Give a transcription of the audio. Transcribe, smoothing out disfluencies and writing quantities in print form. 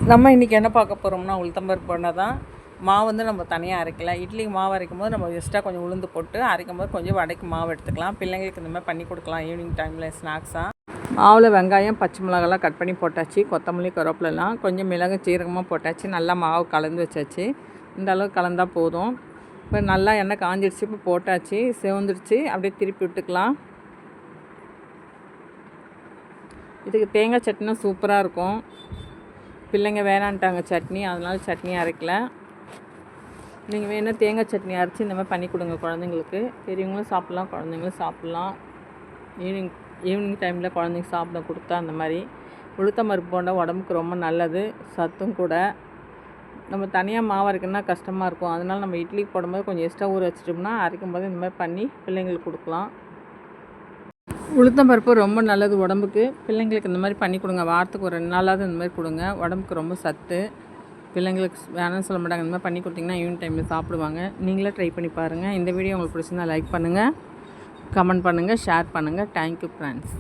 நம்ம இன்றைக்கி என்ன பார்க்க போகிறோம்னா உளுத்தம்பருப்பு போண்டா தான். மாவு வந்து நம்ம தனியாக அரைக்கல. இட்லிக்கு மாவு அரைக்கும் போது நம்ம எக்ஸ்ட்ரா கொஞ்சம் உளுந்து போட்டு அரைக்கும் போது கொஞ்சம் வடைக்கு மாவு எடுத்துக்கலாம். பிள்ளைங்களுக்கு இந்த மாதிரி பண்ணி கொடுக்கலாம் ஈவினிங் டைமில் ஸ்நாக்ஸாக. மாவில் வெங்காயம் பச்சை மிளகாலாம் கட் பண்ணி போட்டாச்சு, கொத்தமல்லி கருவேப்பிலலாம் கொஞ்சம் மிளகு சீரகமாக போட்டாச்சு, நல்லா மாவு கலந்து வச்சாச்சு. இந்த அளவுக்கு கலந்தால் போதும். இப்போ நல்லா எண்ணெய் காஞ்சிடுச்சு, இப்போ போட்டாச்சு, சிவந்துடுச்சு. அப்படியே திருப்பி விட்டுக்கலாம். இதுக்கு தேங்காய் சட்னினா சூப்பராக இருக்கும். பிள்ளைங்க வேணான்ட்டாங்க சட்னி, அதனால சட்னி அரைக்கல. நீங்கள் வேணால் தேங்காய் சட்னி அரைச்சி இந்த மாதிரி பண்ணி கொடுங்க குழந்தைங்களுக்கு. பெரியவங்களும் சாப்பிட்லாம், குழந்தைங்களும் சாப்பிட்லாம். ஈவினிங் டைமில் குழந்தைங்க சாப்பிட கொடுத்தா அந்த மாதிரி. உளுத்தம் பருப்பு போண்டா உடம்புக்கு ரொம்ப நல்லது, சத்தும் கூட. நம்ம தனியாக மாவு அரைக்கணும்னா கஷ்டமாக இருக்கும். அதனால் நம்ம இட்லிக்கு போடும்போது கொஞ்சம் எக்ஸ்ட்ரா ஊற வச்சிட்டோம்னா அரைக்கும் போது இந்த மாதிரி பண்ணி பிள்ளைங்களுக்கு கொடுக்கலாம். உளுத்தம் பருப்பு ரொம்ப நல்லது உடம்புக்கு. பிள்ளைங்களுக்கு இந்த மாதிரி பண்ணி கொடுங்க. வாரத்துக்கு ஒரு 2 நாளாவது இந்த மாதிரி கொடுங்க. உடம்புக்கு ரொம்ப சத்து. பிள்ளைங்களுக்கு வேணாம்னு சொல்ல மாட்டாங்க. இந்த மாதிரி பண்ணி கொடுத்திங்கன்னா ஈவினிங் டைமில் சாப்பிடுவாங்க. நீங்களே ட்ரை பண்ணி பாருங்கள். இந்த வீடியோ உங்களுக்கு பிடிச்சிருந்தா லைக் பண்ணுங்கள், கமெண்ட் பண்ணுங்கள், ஷேர் பண்ணுங்கள். Thank you friends.